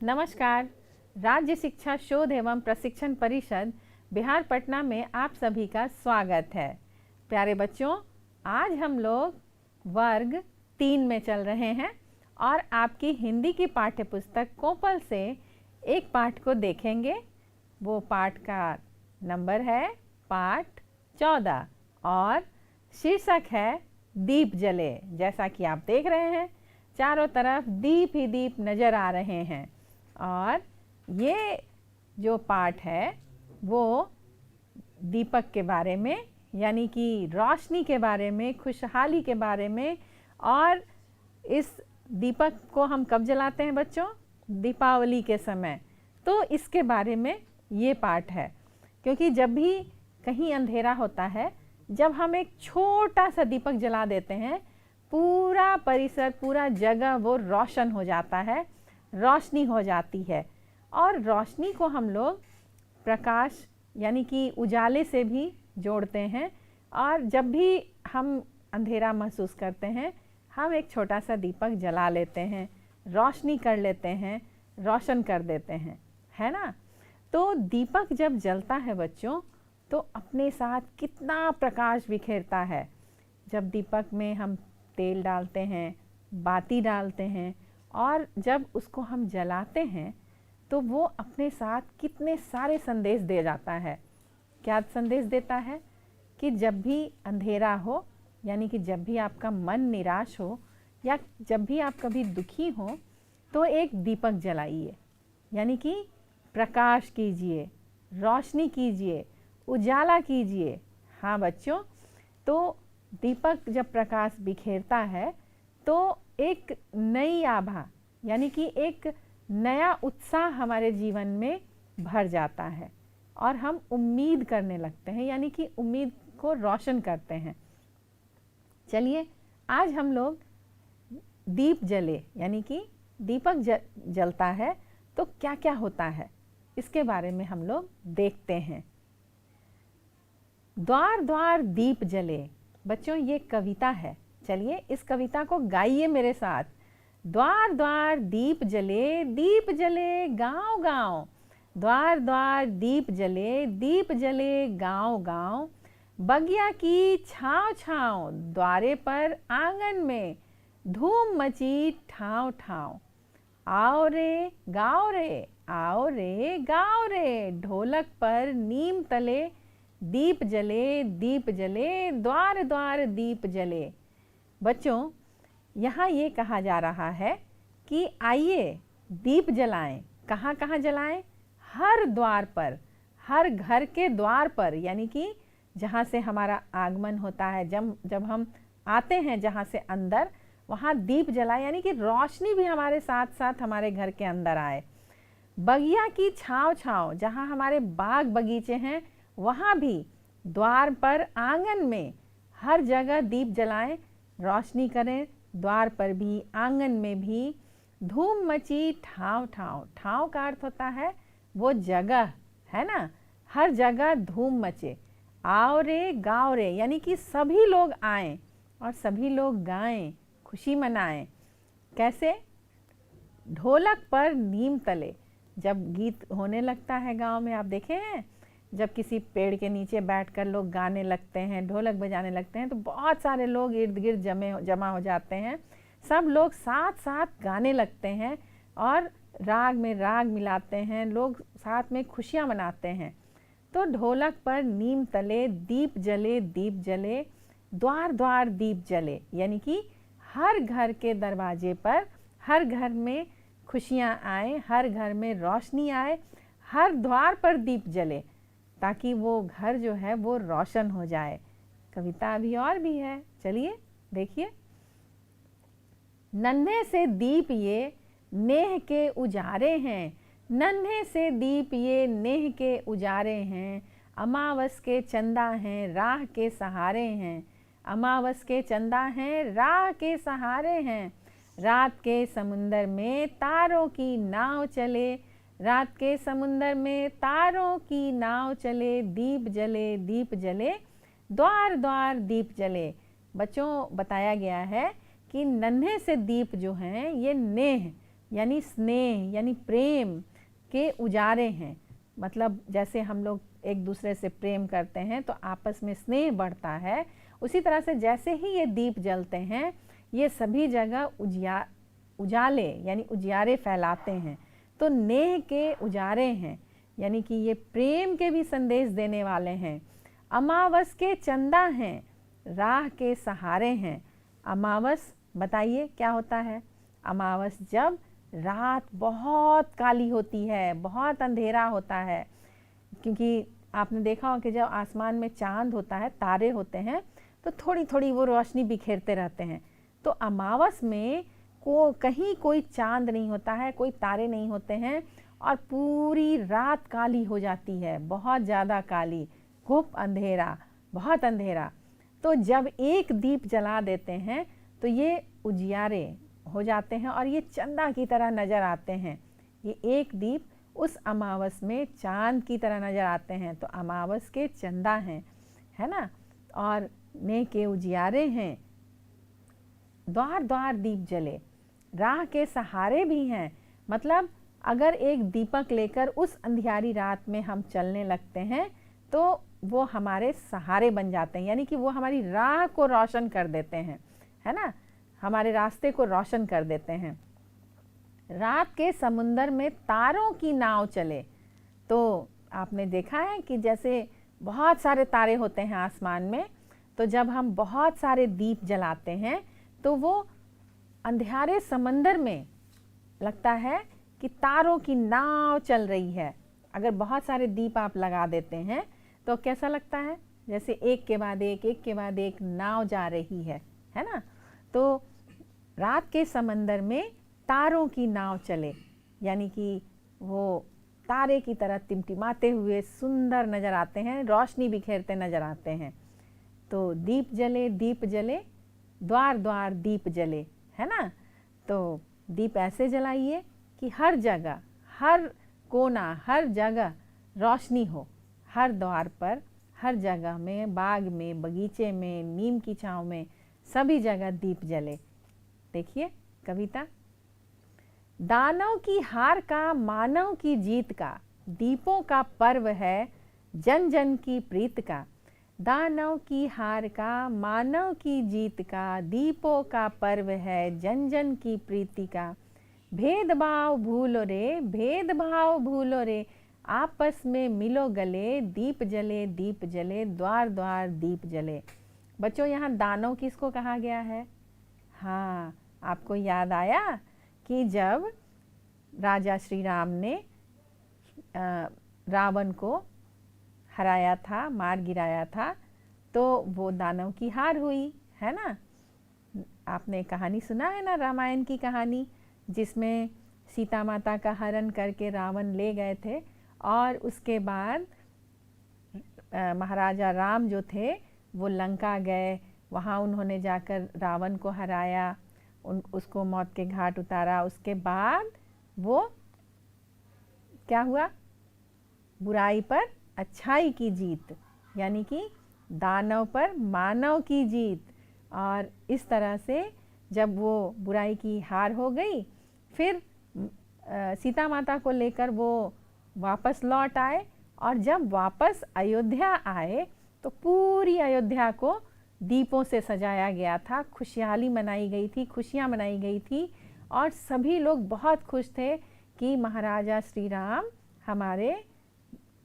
नमस्कार। राज्य शिक्षा शोध एवं प्रशिक्षण परिषद बिहार पटना में आप सभी का स्वागत है। प्यारे बच्चों, आज हम लोग वर्ग 3 में चल रहे हैं और आपकी हिंदी की पाठ्य पुस्तक कोपल से एक पाठ को देखेंगे। वो पाठ का नंबर है पाठ 14 और शीर्षक है दीप जले। जैसा कि आप देख रहे हैं, चारों तरफ दीप ही दीप नज़र आ रहे हैं और ये जो पाठ है वो दीपक के बारे में, यानी कि रोशनी के बारे में, खुशहाली के बारे में। और इस दीपक को हम कब जलाते हैं बच्चों? दीपावली के समय। तो इसके बारे में ये पाठ है, क्योंकि जब भी कहीं अंधेरा होता है, जब हम एक छोटा सा दीपक जला देते हैं, पूरा परिसर, पूरा जगह वो रोशन हो जाता है, रोशनी हो जाती है। और रोशनी को हम लोग प्रकाश यानी कि उजाले से भी जोड़ते हैं। और जब भी हम अंधेरा महसूस करते हैं, हम एक छोटा सा दीपक जला लेते हैं, रोशनी कर लेते हैं, रोशन कर देते हैं, है ना? तो दीपक जब जलता है बच्चों, तो अपने साथ कितना प्रकाश बिखेरता है। जब दीपक में हम तेल डालते हैं, बाती डालते हैं और जब उसको हम जलाते हैं, तो वो अपने साथ कितने सारे संदेश दे जाता है। क्या संदेश देता है? कि जब भी अंधेरा हो, यानी कि जब भी आपका मन निराश हो या जब भी आप कभी दुखी हो, तो एक दीपक जलाइए, यानी कि प्रकाश कीजिए, रोशनी कीजिए, उजाला कीजिए। हाँ बच्चों, तो दीपक जब प्रकाश बिखेरता है तो एक नई आभा, यानी कि एक नया उत्साह हमारे जीवन में भर जाता है और हम उम्मीद करने लगते हैं, यानी कि उम्मीद को रोशन करते हैं। चलिए, आज हम लोग दीप जले, यानी कि दीपक जलता है तो क्या क्या होता है, इसके बारे में हम लोग देखते हैं। द्वार द्वार दीप जले। बच्चों, ये कविता है। चलिए इस कविता को गाइए मेरे साथ। द्वार द्वार दीप जले गांव गांव। द्वार द्वार दीप जले गांव गांव। बगिया की छाँव छाँव, द्वारे पर आंगन में धूम मची ठाव ठाव। आओ रे गाओ रे, आओ रे गाओ रे, ढोलक पर नीम तले दीप जले, द्वार द्वार दीप जले। बच्चों, यहाँ ये कहा जा रहा है कि आइए दीप जलाएं। कहाँ कहाँ जलाएं? हर द्वार पर, हर घर के द्वार पर, यानी कि जहाँ से हमारा आगमन होता है, जब हम आते हैं जहाँ से अंदर, वहाँ दीप जलाएं, यानी कि रोशनी भी हमारे साथ साथ हमारे घर के अंदर आए। बगिया की छाँव छाँव, जहाँ हमारे बाग बगीचे हैं, वहाँ भी द्वार पर, आंगन में, हर जगह दीप जलाएं, रोशनी करें, द्वार पर भी, आंगन में भी। धूम मची ठाव ठाव। ठाव का अर्थ होता है वो जगह, है ना? हर जगह धूम मचे। आओ रे गाओ रे, यानी कि सभी लोग आएं और सभी लोग गाएं, खुशी मनाएं। कैसे? ढोलक पर नीम तले। जब गीत होने लगता है गांव में, आप देखे हैं, जब किसी पेड़ के नीचे बैठकर लोग गाने लगते हैं, ढोलक बजाने लगते हैं, तो बहुत सारे लोग इर्द गिर्द जमा हो जाते हैं। सब लोग साथ साथ गाने लगते हैं और राग में राग मिलाते हैं, लोग साथ में खुशियाँ मनाते हैं। तो ढोलक पर नीम तले दीप जले, द्वार द्वार दीप जले, यानी कि हर घर के दरवाजे पर, हर घर में खुशियाँ आए, हर घर में रोशनी आए, हर द्वार पर दीप जले, ताकि वो घर जो है वो रोशन हो जाए। कविता अभी और भी है, चलिए देखिए। नन्हे से दीप ये नेह के उजारे हैं, नन्हे से दीप ये नेह के उजारे हैं। अमावस के चंदा हैं, राह के सहारे हैं। अमावस के चंदा हैं, राह के सहारे हैं। रात के समुंदर में तारों की नाव चले, रात के समुंदर में तारों की नाव चले। दीप जले, द्वार द्वार दीप जले। बच्चों, बताया गया है कि नन्हे से दीप जो हैं, ये नेह यानी स्नेह यानी प्रेम के उजारे हैं। मतलब जैसे हम लोग एक दूसरे से प्रेम करते हैं तो आपस में स्नेह बढ़ता है, उसी तरह से जैसे ही ये दीप जलते हैं ये सभी जगह उजाले यानी उजियारे फैलाते हैं। तो नेह के उजारे हैं, यानी कि ये प्रेम के भी संदेश देने वाले हैं। अमावस के चंदा हैं, राह के सहारे हैं। अमावस बताइए क्या होता है? अमावस जब रात बहुत काली होती है, बहुत अंधेरा होता है, क्योंकि आपने देखा हो कि जब आसमान में चांद होता है, तारे होते हैं, तो थोड़ी थोड़ी वो रोशनी बिखेरते रहते हैं। तो अमावस में कहीं कोई चांद नहीं होता है, कोई तारे नहीं होते हैं और पूरी रात काली हो जाती है, बहुत ज़्यादा काली, खूब अंधेरा, बहुत अंधेरा। तो जब एक दीप जला देते हैं तो ये उजियारे हो जाते हैं और ये चंदा की तरह नज़र आते हैं। ये एक दीप उस अमावस में चांद की तरह नज़र आते हैं। तो अमावस के चंदा हैं, है ना, और नेह के उजियारे हैं। द्वार द्वार दीप जले, राह के सहारे भी हैं। मतलब अगर एक दीपक लेकर उस अंधियारी रात में हम चलने लगते हैं तो वो हमारे सहारे बन जाते हैं, यानी कि वो हमारी राह को रोशन कर देते हैं, है ना, हमारे रास्ते को रोशन कर देते हैं। रात के समुंदर में तारों की नाव चले। तो आपने देखा है कि जैसे बहुत सारे तारे होते हैं आसमान में, तो जब हम बहुत सारे दीप जलाते हैं तो वो अंधेरे समंदर में लगता है कि तारों की नाव चल रही है। अगर बहुत सारे दीप आप लगा देते हैं तो कैसा लगता है? जैसे एक के बाद एक नाव जा रही है ना। तो रात के समंदर में तारों की नाव चले, यानी कि वो तारे की तरह टिमटिमाते हुए सुंदर नज़र आते हैं, रोशनी बिखेरते नज़र आते हैं। तो दीप जले, द्वार द्वार दीप जले, है ना। तो दीप ऐसे जलाइए कि हर जगह, हर कोना, हर जगह रोशनी हो, हर द्वार पर, हर जगह में, बाग में, बगीचे में, नीम की छांव में, सभी जगह दीप जले। देखिए कविता। दानव की हार का, मानव की जीत का, दीपों का पर्व है जन जन की प्रीत का। दानव की हार का, मानव की जीत का, दीपों का पर्व है जन जन की प्रीति का। भेदभाव भूलो रे, भेदभाव भूलो रे, आपस में मिलो गले, दीप जले, द्वार द्वार दीप जले। बच्चों यहाँ दानव किसको कहा गया है? हाँ, आपको याद आया कि जब राजा श्री राम ने रावण को हराया था, मार गिराया था, तो वो दानव की हार हुई, है ना। आपने कहानी सुना है ना, रामायण की कहानी, जिसमें सीता माता का हरण करके रावण ले गए थे और उसके बाद महाराजा राम जो थे वो लंका गए, वहाँ उन्होंने जाकर रावण को हराया, उसको मौत के घाट उतारा। उसके बाद वो क्या हुआ? बुराई पर अच्छाई की जीत, यानी कि दानव पर मानव की जीत। और इस तरह से जब वो बुराई की हार हो गई, फिर सीता माता को लेकर वो वापस लौट आए, और जब वापस अयोध्या आए तो पूरी अयोध्या को दीपों से सजाया गया था, खुशहाली मनाई गई थी, खुशियाँ मनाई गई थी, और सभी लोग बहुत खुश थे कि महाराजा श्री राम हमारे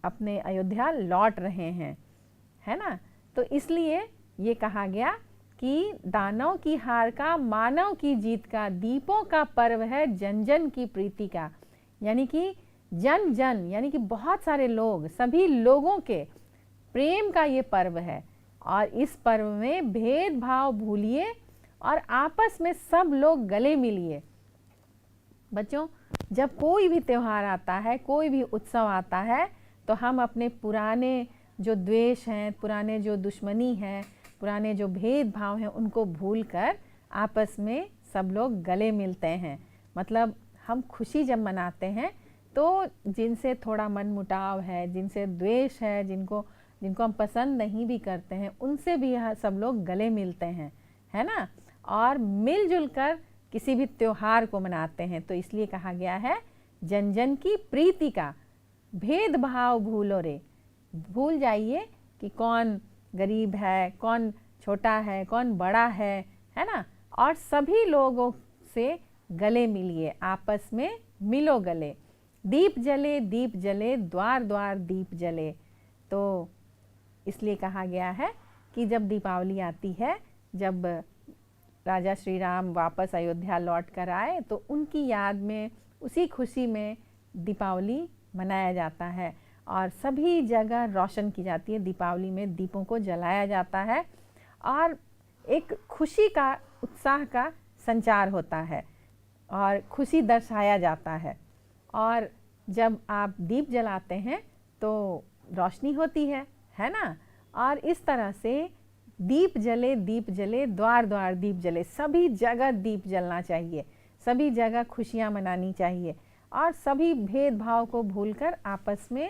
अपने अयोध्या लौट रहे हैं, है ना। तो इसलिए ये कहा गया कि दानव की हार का, मानव की जीत का, दीपों का पर्व है जन जन की प्रीति का। यानी कि जन जन, यानी कि बहुत सारे लोग, सभी लोगों के प्रेम का ये पर्व है। और इस पर्व में भेदभाव भूलिए और आपस में सब लोग गले मिलिए। बच्चों, जब कोई भी त्यौहार आता है, कोई भी उत्सव आता है, तो हम अपने पुराने जो द्वेष हैं, पुराने जो दुश्मनी है, पुराने जो भेदभाव हैं, उनको भूलकर आपस में सब लोग गले मिलते हैं। मतलब हम खुशी जब मनाते हैं तो जिनसे थोड़ा मनमुटाव है, जिनसे द्वेष है, जिनको हम पसंद नहीं भी करते हैं, उनसे भी सब लोग गले मिलते हैं, है ना। और मिलजुल कर किसी भी त्योहार को मनाते हैं, तो इसलिए कहा गया है जन जन की प्रीति का भेदभाव भूलो रे। भूल जाइए कि कौन गरीब है, कौन छोटा है, कौन बड़ा है ना, और सभी लोगों से गले मिलिए, आपस में मिलो गले। दीप जले द्वार द्वार दीप जले। तो इसलिए कहा गया है कि जब दीपावली आती है, जब राजा श्री राम वापस अयोध्या लौट कर आए, तो उनकी याद में, उसी खुशी में दीपावली मनाया जाता है और सभी जगह रोशन की जाती है। दीपावली में दीपों को जलाया जाता है और एक खुशी का, उत्साह का संचार होता है और खुशी दर्शाया जाता है। और जब आप दीप जलाते हैं तो रोशनी होती है ना। और इस तरह से दीप जले द्वार द्वार दीप जले, सभी जगह दीप जलना चाहिए, सभी जगह खुशियाँ मनानी चाहिए और सभी भेदभाव को भूलकर आपस में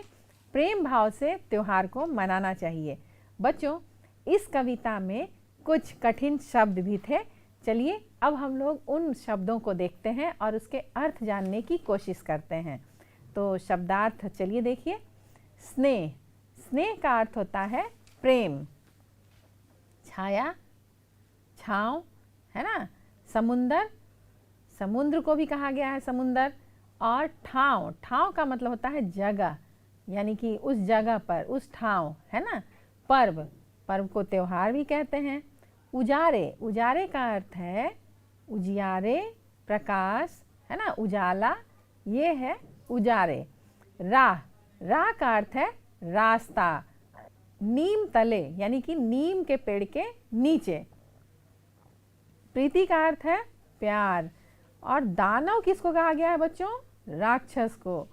प्रेम भाव से त्योहार को मनाना चाहिए। बच्चों, इस कविता में कुछ कठिन शब्द भी थे। चलिए अब हम लोग उन शब्दों को देखते हैं और उसके अर्थ जानने की कोशिश करते हैं। तो शब्दार्थ चलिए देखिए। स्नेह, स्नेह का अर्थ होता है प्रेम। छाया, छाँव, है ना। समुंदर, समुद्र को भी कहा गया है समुंदर। और ठाव, ठाव का मतलब होता है जगह, यानी कि उस जगह पर, उस ठाव, है ना। पर्व, पर्व को त्योहार भी कहते हैं। उजारे, उजारे का अर्थ है उजियारे, प्रकाश, है ना, उजाला, ये है उजारे। राह, राह का अर्थ है रास्ता। नीम तले, यानी कि नीम के पेड़ के नीचे। प्रीति का अर्थ है प्यार। और दानव किसको कहा गया है बच्चों? राक्षस को।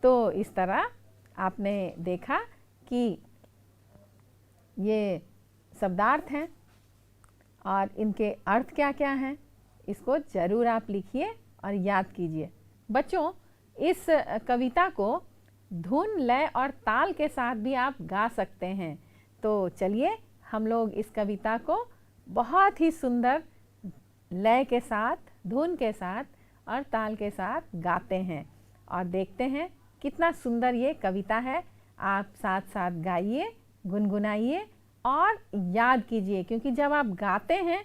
तो इस तरह आपने देखा कि ये शब्दार्थ हैं और इनके अर्थ क्या क्या हैं, इसको जरूर आप लिखिए और याद कीजिए। बच्चों, इस कविता को धुन, लय और ताल के साथ भी आप गा सकते हैं। तो चलिए हम लोग इस कविता को बहुत ही सुंदर लय के साथ, धुन के साथ और ताल के साथ गाते हैं और देखते हैं कितना सुंदर ये कविता है। आप साथ साथ गाइए, गुनगुनाइए और याद कीजिए, क्योंकि जब आप गाते हैं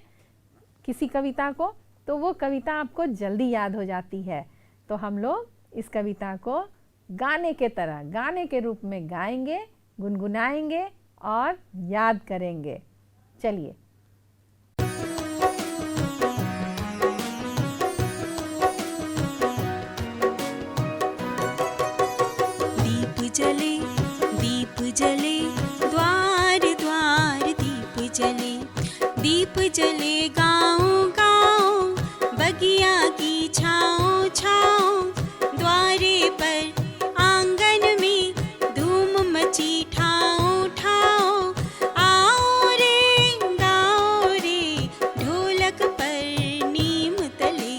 किसी कविता को तो वो कविता आपको जल्दी याद हो जाती है। तो हम लोग इस कविता को गाने के तरह, गाने के रूप में गाएंगे, गुनगुनाएंगे और याद करेंगे। चलिए। जले द्वार द्वार दीप जले, दीप जले गाँव गाँव, बगिया की छाँव छाँव, द्वारे पर आंगन में धूम मची ठाव ठाव, आओ रे गाओ रे ढोलक पर नीम तले,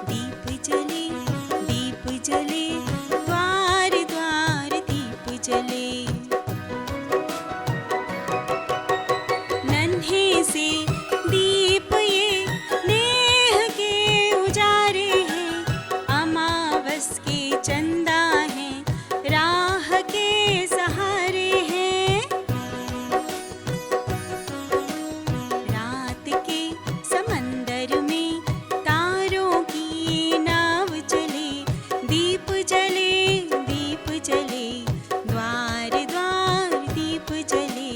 दीप जले द्वार द्वार दीप जले। से दीप ये नेह के उजारे हैं, अमावस के चंदा हैं, राह के सहारे हैं। रात के समंदर में तारों की नाव चले, दीप जले द्वार द्वार दीप जले।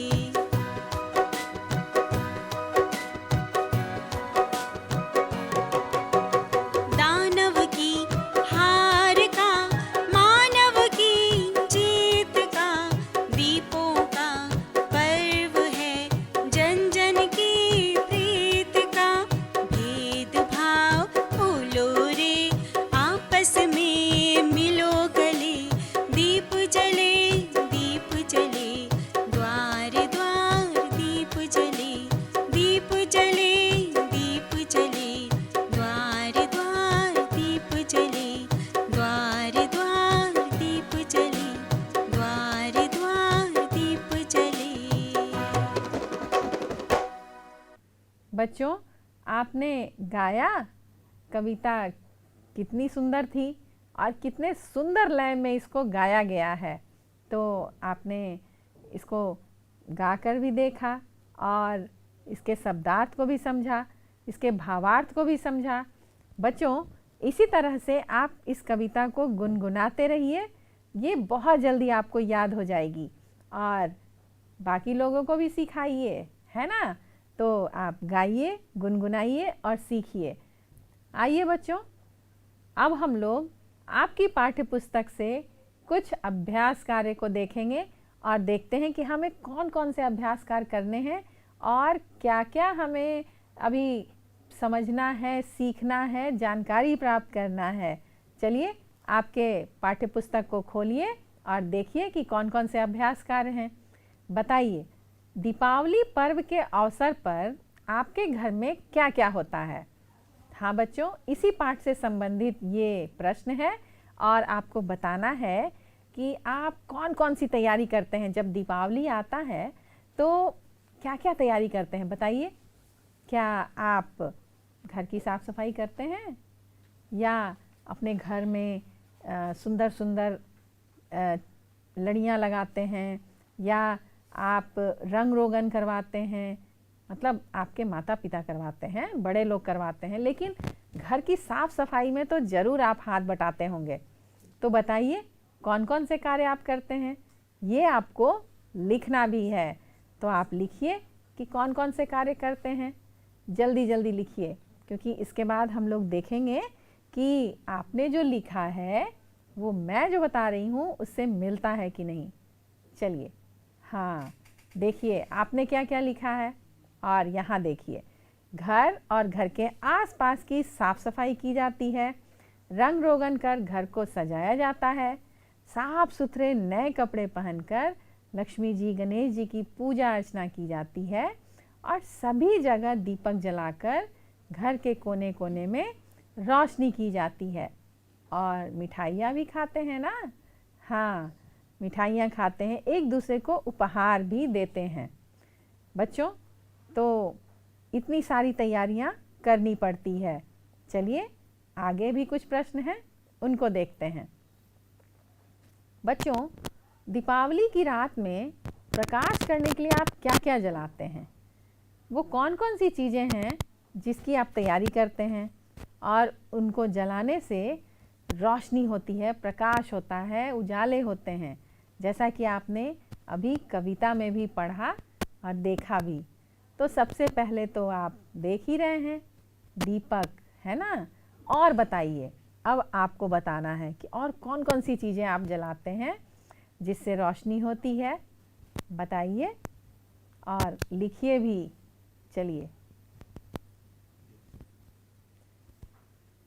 बच्चों, आपने गाया, कविता कितनी सुंदर थी और कितने सुंदर लय में इसको गाया गया है। तो आपने इसको गाकर भी देखा और इसके शब्दार्थ को भी समझा, इसके भावार्थ को भी समझा। बच्चों, इसी तरह से आप इस कविता को गुनगुनाते रहिए, ये बहुत जल्दी आपको याद हो जाएगी और बाकी लोगों को भी सिखाइए, है ना। तो आप गाइए, गुनगुनाइए और सीखिए। आइए बच्चों, अब हम लोग आपकी पाठ्य पुस्तक से कुछ अभ्यास कार्य को देखेंगे और देखते हैं कि हमें कौन कौन से अभ्यास कार्य करने हैं और क्या क्या हमें अभी समझना है, सीखना है, जानकारी प्राप्त करना है। चलिए आपके पाठ्य पुस्तक को खोलिए और देखिए कि कौन कौन से अभ्यास कार्य हैं। बताइए, दीपावली पर्व के अवसर पर आपके घर में क्या क्या होता है। हाँ बच्चों, इसी पाठ से संबंधित ये प्रश्न है और आपको बताना है कि आप कौन कौन सी तैयारी करते हैं। जब दीपावली आता है तो क्या क्या तैयारी करते हैं, बताइए। क्या आप घर की साफ सफाई करते हैं या अपने घर में सुंदर सुंदर लड़ियाँ लगाते हैं या आप रंग रोगन करवाते हैं। मतलब आपके माता पिता करवाते हैं, बड़े लोग करवाते हैं, लेकिन घर की साफ सफाई में तो ज़रूर आप हाथ बटाते होंगे। तो बताइए कौन कौन से कार्य आप करते हैं। ये आपको लिखना भी है, तो आप लिखिए कि कौन कौन से कार्य करते हैं। जल्दी जल्दी लिखिए, क्योंकि इसके बाद हम लोग देखेंगे कि आपने जो लिखा है वो मैं जो बता रही हूँ उससे मिलता है कि नहीं। चलिए, हाँ देखिए आपने क्या क्या लिखा है। और यहाँ देखिए, घर और घर के आसपास की साफ सफाई की जाती है, रंग रोगन कर घर को सजाया जाता है, साफ सुथरे नए कपड़े पहनकर लक्ष्मी जी, गणेश जी की पूजा अर्चना की जाती है और सभी जगह दीपक जलाकर घर के कोने कोने में रोशनी की जाती है। और मिठाइयाँ भी खाते हैं ना। हाँ, मिठाइयाँ खाते हैं, एक दूसरे को उपहार भी देते हैं। बच्चों, तो इतनी सारी तैयारियाँ करनी पड़ती है। चलिए आगे भी कुछ प्रश्न हैं, उनको देखते हैं। बच्चों, दीपावली की रात में प्रकाश करने के लिए आप क्या क्या जलाते हैं। वो कौन कौन सी चीज़ें हैं जिसकी आप तैयारी करते हैं और उनको जलाने से रोशनी होती है, प्रकाश होता है, उजाले होते हैं, जैसा कि आपने अभी कविता में भी पढ़ा और देखा भी। तो सबसे पहले तो आप देख ही रहे हैं दीपक, है ना। और बताइए, अब आपको बताना है कि और कौन कौन सी चीज़ें आप जलाते हैं जिससे रोशनी होती है। बताइए और लिखिए भी। चलिए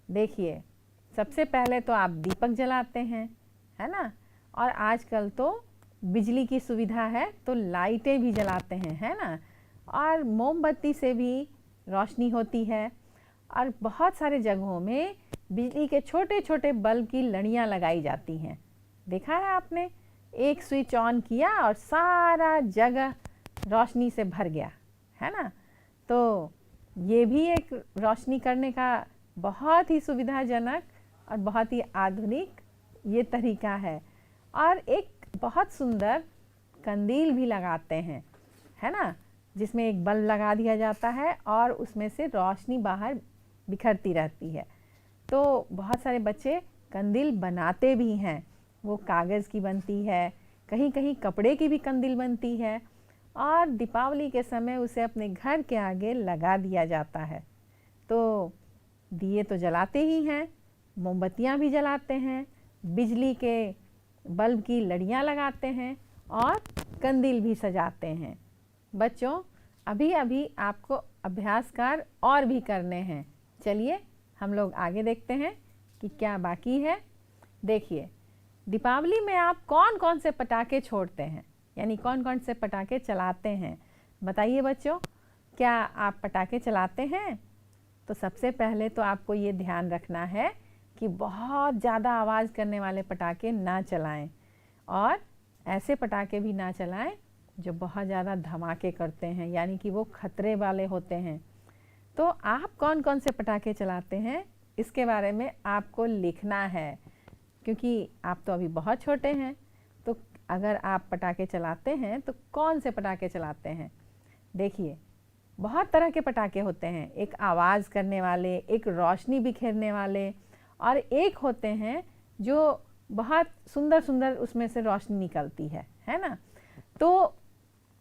देखिए, सबसे पहले तो आप दीपक जलाते हैं, है ना। और आजकल तो बिजली की सुविधा है तो लाइटें भी जलाते हैं, है ना। और मोमबत्ती से भी रोशनी होती है और बहुत सारे जगहों में बिजली के छोटे छोटे बल्ब की लड़ियाँ लगाई जाती हैं। देखा है आपने, एक स्विच ऑन किया और सारा जगह रोशनी से भर गया, है ना। तो ये भी एक रोशनी करने का बहुत ही सुविधाजनक और बहुत ही आधुनिक ये तरीका है। और एक बहुत सुंदर कंदील भी लगाते हैं, है ना, जिसमें एक बल्ब लगा दिया जाता है और उसमें से रोशनी बाहर बिखरती रहती है। तो बहुत सारे बच्चे कंदील बनाते भी हैं। वो कागज़ की बनती है, कहीं कहीं कपड़े की भी कंदील बनती है और दीपावली के समय उसे अपने घर के आगे लगा दिया जाता है। तो दिए तो जलाते ही हैं, मोमबत्तियाँ भी जलाते हैं, बिजली के बल्ब की लड़ियाँ लगाते हैं और कंदील भी सजाते हैं। बच्चों, अभी अभी आपको अभ्यास कार्य और भी करने हैं। चलिए हम लोग आगे देखते हैं कि क्या बाकी है। देखिए, दीपावली में आप कौन कौन से पटाखे छोड़ते हैं, यानी कौन कौन से पटाखे चलाते हैं। बताइए बच्चों, क्या आप पटाखे चलाते हैं। तो सबसे पहले तो आपको ये ध्यान रखना है कि बहुत ज़्यादा आवाज़ करने वाले पटाखे ना चलाएं और ऐसे पटाखे भी ना चलाएं जो बहुत ज़्यादा धमाके करते हैं, यानी कि वो खतरे वाले होते हैं। तो आप कौन कौन से पटाखे चलाते हैं इसके बारे में आपको लिखना है, क्योंकि आप तो अभी बहुत छोटे हैं। तो अगर आप पटाखे चलाते हैं तो कौन से पटाखे चलाते हैं? देखिए, बहुत तरह के पटाखे होते हैं। एक आवाज़ करने वाले, एक रोशनी बिखेरने वाले, और एक होते हैं जो बहुत सुंदर सुंदर उसमें से रोशनी निकलती है ना। तो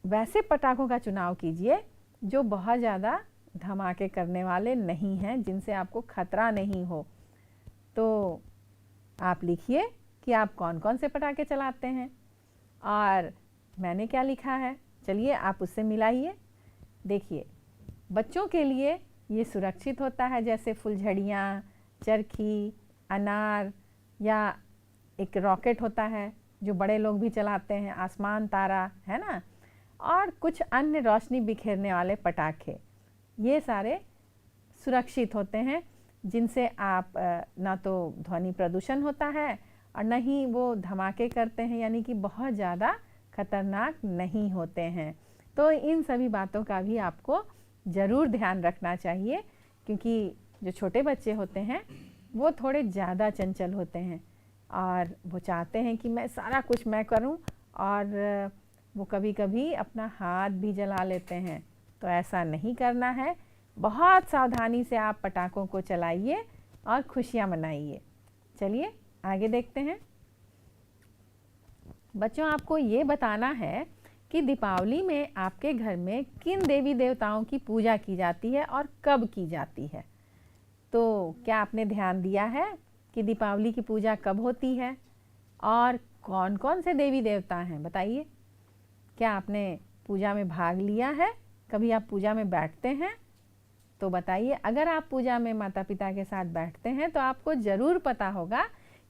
वैसे पटाखों का चुनाव कीजिए जो बहुत ज़्यादा धमाके करने वाले नहीं हैं, जिनसे आपको खतरा नहीं हो। तो आप लिखिए कि आप कौन कौन से पटाखे चलाते हैं, और मैंने क्या लिखा है, चलिए आप उससे मिलाइए। देखिए, बच्चों के लिए ये सुरक्षित होता है, जैसे फुलझड़ियाँ, चरखी, अनार, या एक रॉकेट होता है जो बड़े लोग भी चलाते हैं, आसमान तारा, है ना, और कुछ अन्य रोशनी बिखेरने वाले पटाखे। ये सारे सुरक्षित होते हैं, जिनसे आप ना तो ध्वनि प्रदूषण होता है और न ही वो धमाके करते हैं, यानी कि बहुत ज़्यादा खतरनाक नहीं होते हैं। तो इन सभी बातों का भी आपको ज़रूर ध्यान रखना चाहिए, क्योंकि जो छोटे बच्चे होते हैं वो थोड़े ज़्यादा चंचल होते हैं और वो चाहते हैं कि मैं सारा कुछ मैं करूं, और वो कभी कभी अपना हाथ भी जला लेते हैं। तो ऐसा नहीं करना है। बहुत सावधानी से आप पटाखों को चलाइए और खुशियां मनाइए। चलिए आगे देखते हैं। बच्चों, आपको ये बताना है कि दीपावली में आपके घर में किन देवी देवताओं की पूजा की जाती है और कब की जाती है। तो क्या आपने ध्यान दिया है कि दीपावली की पूजा कब होती है और कौन कौन से देवी देवता हैं? बताइए, क्या आपने पूजा में भाग लिया है? कभी आप पूजा में बैठते हैं? तो बताइए, अगर आप पूजा में माता पिता के साथ बैठते हैं तो आपको ज़रूर पता होगा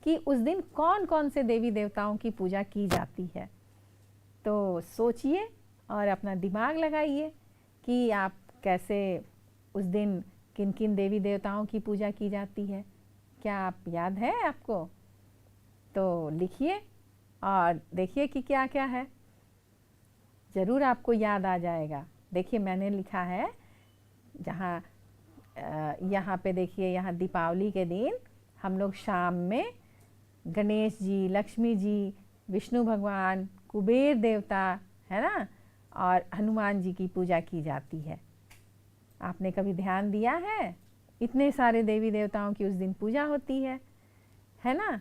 कि उस दिन कौन कौन से देवी देवताओं की पूजा की जाती है। तो सोचिए और अपना दिमाग लगाइए कि आप कैसे उस दिन किन किन देवी देवताओं की पूजा की जाती है। क्या आप याद है आपको? तो लिखिए और देखिए कि क्या क्या है, ज़रूर आपको याद आ जाएगा। देखिए, मैंने लिखा है जहाँ यहाँ पे देखिए, यहाँ दीपावली के दिन हम लोग शाम में गणेश जी, लक्ष्मी जी, विष्णु भगवान, कुबेर देवता, है ना, और हनुमान जी की पूजा की जाती है। आपने कभी ध्यान दिया है? इतने सारे देवी देवताओं की उस दिन पूजा होती है ना,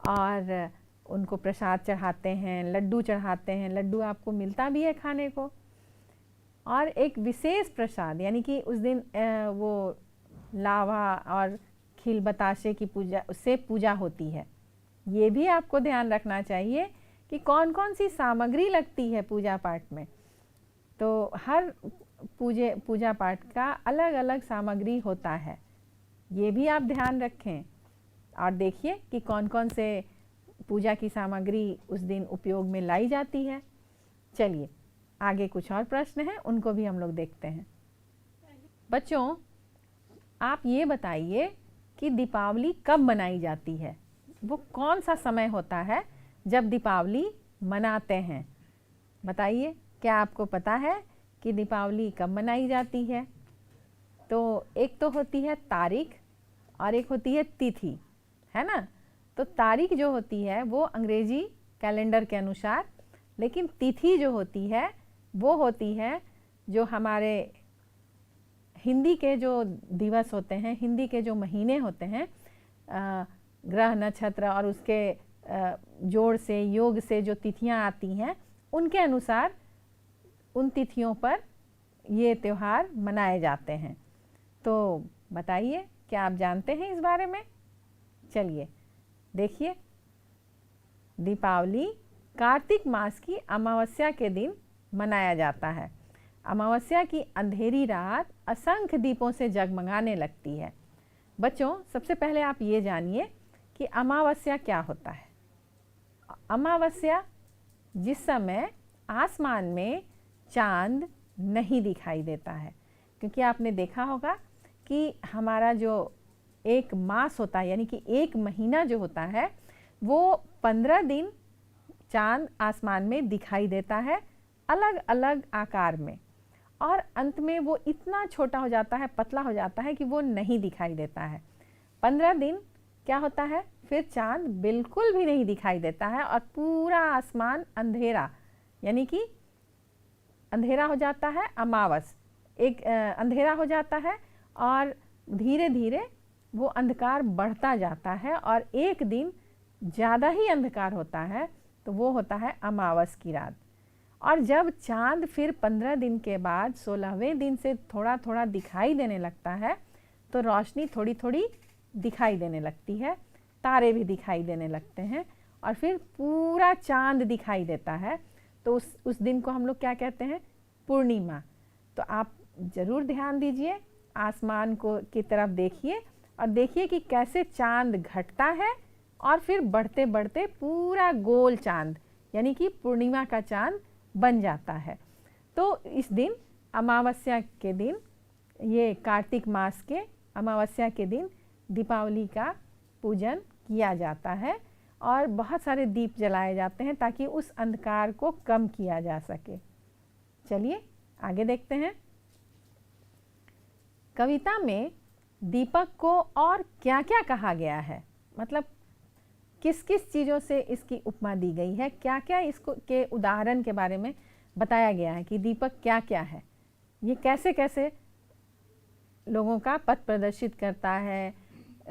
और उनको प्रसाद चढ़ाते हैं, लड्डू चढ़ाते हैं। लड्डू आपको मिलता भी है खाने को, और एक विशेष प्रसाद, यानी कि उस दिन वो लावा और खील बताशे की पूजा, उससे पूजा होती है। ये भी आपको ध्यान रखना चाहिए कि कौन कौन सी सामग्री लगती है पूजा पाठ में। तो हर पूजा पाठ का अलग अलग सामग्री होता है, ये भी आप ध्यान रखें। और देखिए कि कौन कौन से पूजा की सामग्री उस दिन उपयोग में लाई जाती है। चलिए आगे कुछ और प्रश्न हैं, उनको भी हम लोग देखते हैं। बच्चों, आप ये बताइए कि दीपावली कब मनाई जाती है? वो कौन सा समय होता है जब दीपावली मनाते हैं? बताइए, क्या आपको पता है कि दीपावली कब मनाई जाती है? तो एक तो होती है तारीख और एक होती है तिथि, है ना। तो तारीख जो होती है वो अंग्रेजी कैलेंडर के अनुसार, लेकिन तिथि जो होती है वो होती है जो हमारे हिंदी के जो दिवस होते हैं, हिंदी के जो महीने होते हैं, ग्रह नक्षत्र और उसके जोड़ से, योग से जो तिथियां आती हैं, उनके अनुसार उन तिथियों पर ये त्यौहार मनाए जाते हैं। तो बताइए, क्या आप जानते हैं इस बारे में? चलिए देखिए, दीपावली कार्तिक मास की अमावस्या के दिन मनाया जाता है। अमावस्या की अंधेरी रात असंख्य दीपों से जगमगाने लगती है। बच्चों, सबसे पहले आप ये जानिए कि अमावस्या क्या होता है। अमावस्या जिस समय आसमान में चांद नहीं दिखाई देता है, क्योंकि आपने देखा होगा कि हमारा जो एक मास होता है, यानी कि एक महीना जो होता है, वो 15 दिन चांद आसमान में दिखाई देता है, अलग अलग आकार में, और अंत में वो इतना छोटा हो जाता है, पतला हो जाता है कि वो नहीं दिखाई देता है। 15 दिन क्या होता है, फिर चांद बिल्कुल भी नहीं दिखाई देता है और पूरा आसमान अंधेरा, यानी कि अंधेरा हो जाता है, अमावस एक अंधेरा हो जाता है और धीरे धीरे वो अंधकार बढ़ता जाता है और एक दिन ज़्यादा ही अंधकार होता है, तो वो होता है अमावस की रात। और जब चांद फिर 15 दिन के बाद 16वें दिन से थोड़ा थोड़ा दिखाई देने लगता है, तो रोशनी थोड़ी थोड़ी दिखाई देने लगती है, तारे भी दिखाई देने लगते हैं और फिर पूरा चांद दिखाई देता है। तो उस दिन को हम लोग क्या कहते हैं, पूर्णिमा। तो आप ज़रूर ध्यान दीजिए, आसमान को की तरफ देखिए और देखिए कि कैसे चांद घटता है और फिर बढ़ते बढ़ते पूरा गोल चांद, यानी कि पूर्णिमा का चांद बन जाता है। तो इस दिन अमावस्या के दिन, ये कार्तिक मास के अमावस्या के दिन दीपावली का पूजन किया जाता है और बहुत सारे दीप जलाए जाते हैं ताकि उस अंधकार को कम किया जा सके। चलिए आगे देखते हैं। कविता में दीपक को और क्या क्या कहा गया है, मतलब किस किस चीज़ों से इसकी उपमा दी गई है, क्या क्या इसको के उदाहरण के बारे में बताया गया है कि दीपक क्या क्या है, ये कैसे कैसे लोगों का पथ प्रदर्शित करता है,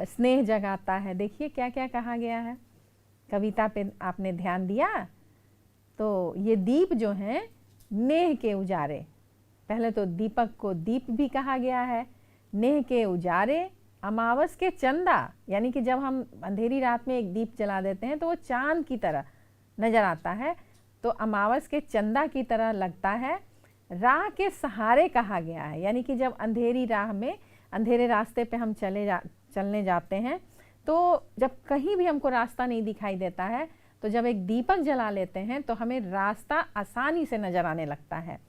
स्नेह जगाता है। देखिए क्या क्या कहा गया है। कविता पे आपने ध्यान दिया तो ये दीप जो हैं नेह के उजारे, पहले तो दीपक को दीप भी कहा गया है, नेह के उजारे, अमावस के चंदा, यानी कि जब हम अंधेरी रात में एक दीप जला देते हैं तो वो चांद की तरह नज़र आता है, तो अमावस के चंदा की तरह लगता है। राह के सहारे कहा गया है, यानी कि जब अंधेरी राह में, अंधेरे रास्ते पे हम चलने जाते हैं, तो जब कहीं भी हमको रास्ता नहीं दिखाई देता है, तो जब एक दीपक जला लेते हैं तो हमें रास्ता आसानी से नज़र आने लगता है।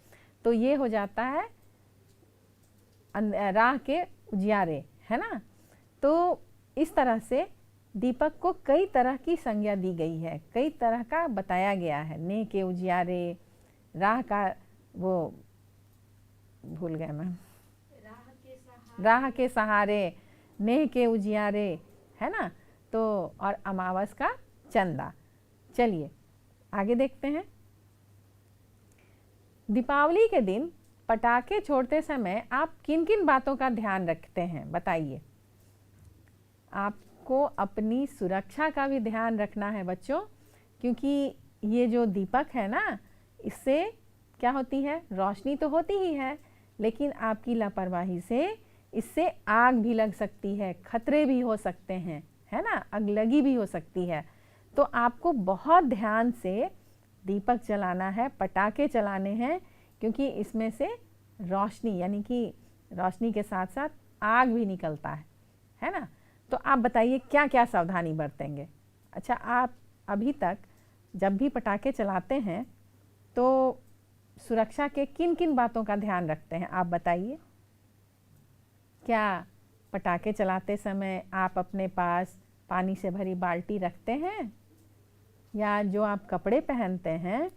तो ये हो जाता है राह के उजियारे, है ना। तो इस तरह से दीपक को कई तरह की संज्ञा दी गई है, कई तरह का बताया गया है। नेह के उजियारे, राह का, वो भूल गए मैं, राह के सहारे, नेह के उजियारे, है ना। तो और अमावस का चंदा। चलिए आगे देखते हैं। दीपावली के दिन पटाखे छोड़ते समय आप किन किन बातों का ध्यान रखते हैं, बताइए। आपको अपनी सुरक्षा का भी ध्यान रखना है बच्चों, क्योंकि ये जो दीपक है ना, इससे क्या होती है, रोशनी तो होती ही है, लेकिन आपकी लापरवाही से इससे आग भी लग सकती है, खतरे भी हो सकते हैं, है ना, अगलगी भी हो सकती है। तो आपको बहुत ध्यान से दीपक जलाना है, पटाखे चलाने हैं, क्योंकि इसमें से रोशनी, यानी कि रोशनी के साथ साथ आग भी निकलता है ना। तो आप बताइए क्या क्या सावधानी बरतेंगे। अच्छा, आप अभी तक जब भी पटाखे चलाते हैं तो सुरक्षा के किन किन बातों का ध्यान रखते हैं, आप बताइए। क्या पटाखे चलाते समय आप अपने पास पानी से भरी बाल्टी रखते हैं, या जो आप कपड़े पहनते हैं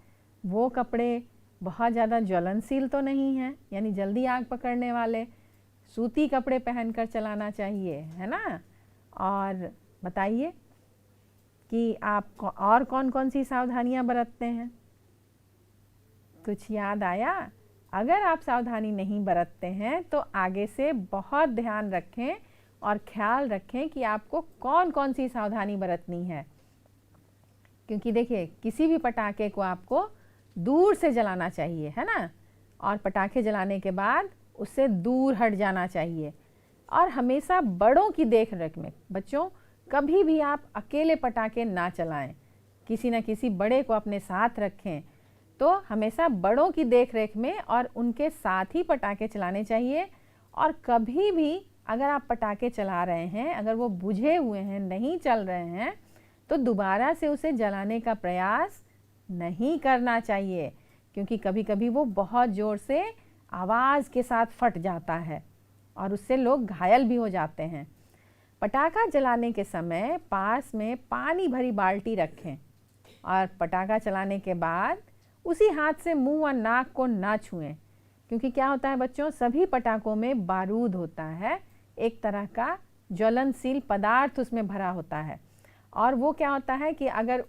वो कपड़े बहुत ज़्यादा ज्वलनशील तो नहीं हैं, यानी जल्दी आग पकड़ने वाले सूती कपड़े पहनकर चलाना चाहिए, है ना। और बताइए कि आप और कौन कौन सी सावधानियां बरतते हैं, कुछ याद आया। अगर आप सावधानी नहीं बरतते हैं तो आगे से बहुत ध्यान रखें और ख्याल रखें कि आपको कौन कौन सी सावधानी बरतनी है, क्योंकि देखिए किसी भी पटाखे को आपको दूर से जलाना चाहिए, है ना, और पटाखे जलाने के बाद उससे दूर हट जाना चाहिए। और हमेशा बड़ों की देख रेख में बच्चों, कभी भी आप अकेले पटाखे ना चलाएं, किसी न किसी बड़े को अपने साथ रखें। तो हमेशा बड़ों की देख रेख में और उनके साथ ही पटाखे चलाने चाहिए। और कभी भी अगर आप पटाखे चला रहे हैं, अगर वो बुझे हुए हैं, नहीं चल रहे हैं, तो दोबारा से उसे जलाने का प्रयास नहीं करना चाहिए, क्योंकि कभी कभी वो बहुत ज़ोर से आवाज़ के साथ फट जाता है और उससे लोग घायल भी हो जाते हैं। पटाखा जलाने के समय पास में पानी भरी बाल्टी रखें और पटाखा चलाने के बाद उसी हाथ से मुंह और नाक को ना छुएं, क्योंकि क्या होता है बच्चों, सभी पटाखों में बारूद होता है, एक तरह का ज्वलनशील पदार्थ उसमें भरा होता है। और वो क्या होता है कि अगर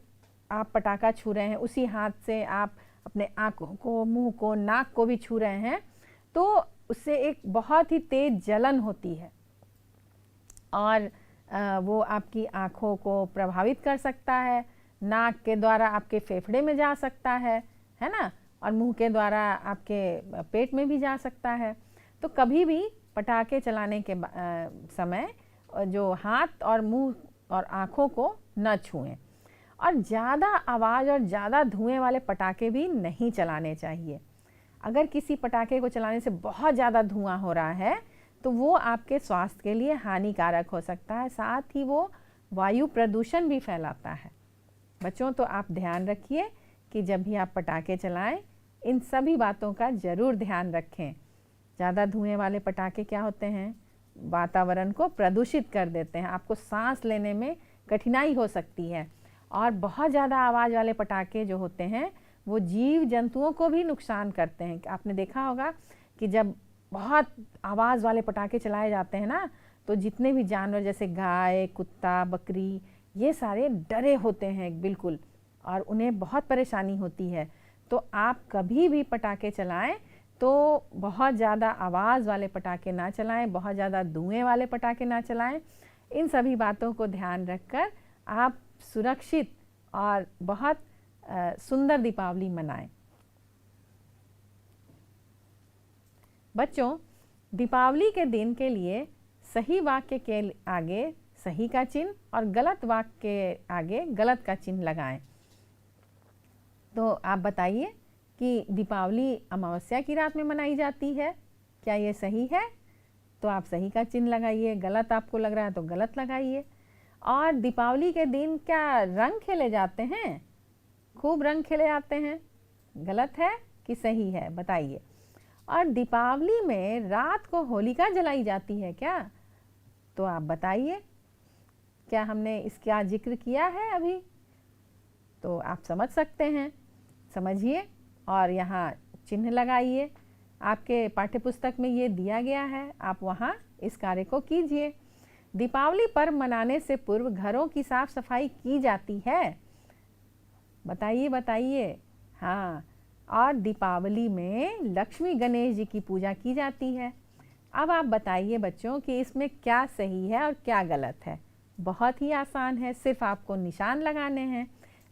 आप पटाखा छू रहे हैं, उसी हाथ से आप अपने आँखों को, मुंह को, नाक को भी छू रहे हैं, तो उससे एक बहुत ही तेज जलन होती है और वो आपकी आँखों को प्रभावित कर सकता है, नाक के द्वारा आपके फेफड़े में जा सकता है ना, और मुंह के द्वारा आपके पेट में भी जा सकता है। तो कभी भी पटाखे चलाने के समय जो हाथ और मुंह और आँखों को न छुएं। और ज़्यादा आवाज़ और ज़्यादा धुएं वाले पटाखे भी नहीं चलाने चाहिए। अगर किसी पटाखे को चलाने से बहुत ज़्यादा धुआं हो रहा है तो वो आपके स्वास्थ्य के लिए हानिकारक हो सकता है, साथ ही वो वायु प्रदूषण भी फैलाता है। बच्चों, तो आप ध्यान रखिए कि जब भी आप पटाखे चलाएं, इन सभी बातों का ज़रूर ध्यान रखें। ज़्यादा धुएं वाले पटाखे क्या होते हैं, वातावरण को प्रदूषित कर देते हैं, आपको सांस लेने में कठिनाई हो सकती है। और बहुत ज़्यादा आवाज़ वाले पटाखे जो होते हैं वो जीव जंतुओं को भी नुकसान करते हैं। आपने देखा होगा कि जब बहुत आवाज़ वाले पटाखे चलाए जाते हैं ना, तो जितने भी जानवर जैसे गाय, कुत्ता, बकरी, ये सारे डरे होते हैं बिल्कुल, और उन्हें बहुत परेशानी होती है। तो आप कभी भी पटाखे चलाएं तो बहुत ज़्यादा आवाज़ वाले पटाखे ना चलाएं, बहुत ज़्यादा धुएं वाले पटाखे ना चलाएं। इन सभी बातों को ध्यान रखकर आप सुरक्षित और बहुत सुंदर दीपावली मनाएं। बच्चों, दीपावली के दिन के लिए सही वाक्य के आगे सही का चिन्ह और गलत वाक्य के आगे गलत का चिन्ह लगाएं। तो आप बताइए कि दीपावली अमावस्या की रात में मनाई जाती है, क्या ये सही है? तो आप सही का चिन्ह लगाइए, गलत आपको लग रहा है तो गलत लगाइए। और दीपावली के दिन क्या रंग खेले जाते हैं? खूब रंग खेले जाते हैं, गलत है कि सही है, बताइए। और दीपावली में रात को होलिका जलाई जाती है क्या? तो आप बताइए, क्या हमने इसका जिक्र किया है अभी? तो आप समझ सकते हैं, समझिए और यहाँ चिन्ह लगाइए। आपके पाठ्यपुस्तक में ये दिया गया है, आप वहाँ इस कार्य को कीजिए। दीपावली पर्व मनाने से पूर्व घरों की साफ सफाई की जाती है, बताइए बताइए। हाँ, और दीपावली में लक्ष्मी गणेश जी की पूजा की जाती है। अब आप बताइए बच्चों कि इसमें क्या सही है और क्या गलत है। बहुत ही आसान है, सिर्फ आपको निशान लगाने हैं,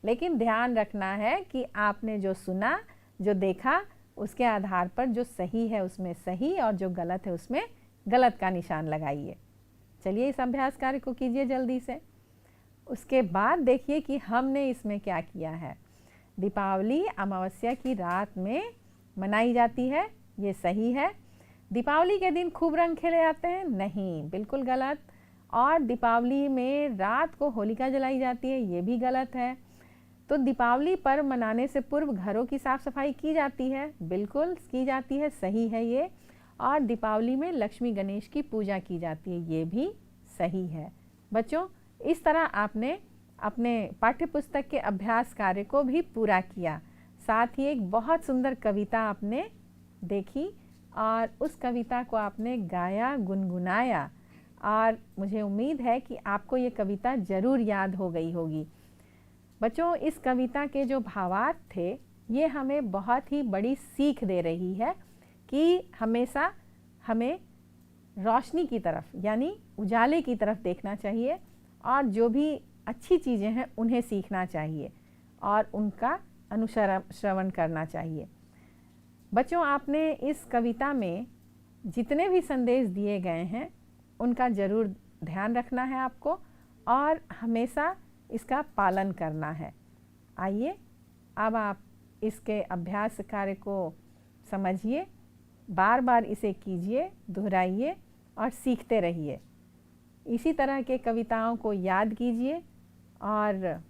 लेकिन ध्यान रखना है कि आपने जो सुना, जो देखा, उसके आधार पर जो सही है उसमें सही और जो गलत है उसमें गलत का निशान लगाइए। चलिए इस अभ्यास कार्य को कीजिए जल्दी से। उसके बाद देखिए कि हमने इसमें क्या किया है। दीपावली अमावस्या की रात में मनाई जाती है, ये सही है। दीपावली के दिन खूब रंग खेले जाते हैं, नहीं, बिल्कुल गलत। और दीपावली में रात को होलिका जलाई जाती है, ये भी गलत है। तो दीपावली पर्व मनाने से पूर्व घरों की साफ सफाई की जाती है, बिल्कुल की जाती है, सही है ये। और दीपावली में लक्ष्मी गणेश की पूजा की जाती है, ये भी सही है। बच्चों, इस तरह आपने अपने पाठ्यपुस्तक के अभ्यास कार्य को भी पूरा किया। साथ ही एक बहुत सुंदर कविता आपने देखी और उस कविता को आपने गाया, गुनगुनाया, और मुझे उम्मीद है कि आपको ये कविता ज़रूर याद हो गई होगी। बच्चों, इस कविता के जो भावार्थ थे ये हमें बहुत ही बड़ी सीख दे रही है कि हमेशा हमें रोशनी की तरफ यानी उजाले की तरफ देखना चाहिए और जो भी अच्छी चीज़ें हैं उन्हें सीखना चाहिए और उनका अनुश्रवण करना चाहिए। बच्चों, आपने इस कविता में जितने भी संदेश दिए गए हैं उनका ज़रूर ध्यान रखना है आपको और हमेशा इसका पालन करना है। आइए अब आप इसके अभ्यास कार्य को समझिए, बार बार इसे कीजिए, दोहराइए और सीखते रहिए। इसी तरह के कविताओं को याद कीजिए और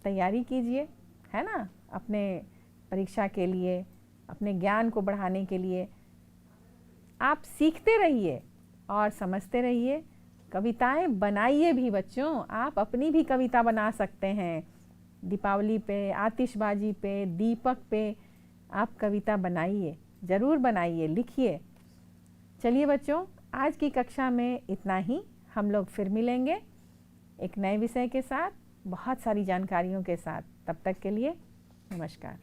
तैयारी कीजिए, है ना, अपने परीक्षा के लिए, अपने ज्ञान को बढ़ाने के लिए। आप सीखते रहिए और समझते रहिए। कविताएं बनाइए भी बच्चों, आप अपनी भी कविता बना सकते हैं। दीपावली पे, आतिशबाजी पे, दीपक पे आप कविता बनाइए, ज़रूर बनाइए, लिखिए। चलिए बच्चों, आज की कक्षा में इतना ही। हम लोग फिर मिलेंगे एक नए विषय के साथ, बहुत सारी जानकारियों के साथ। तब तक के लिए नमस्कार।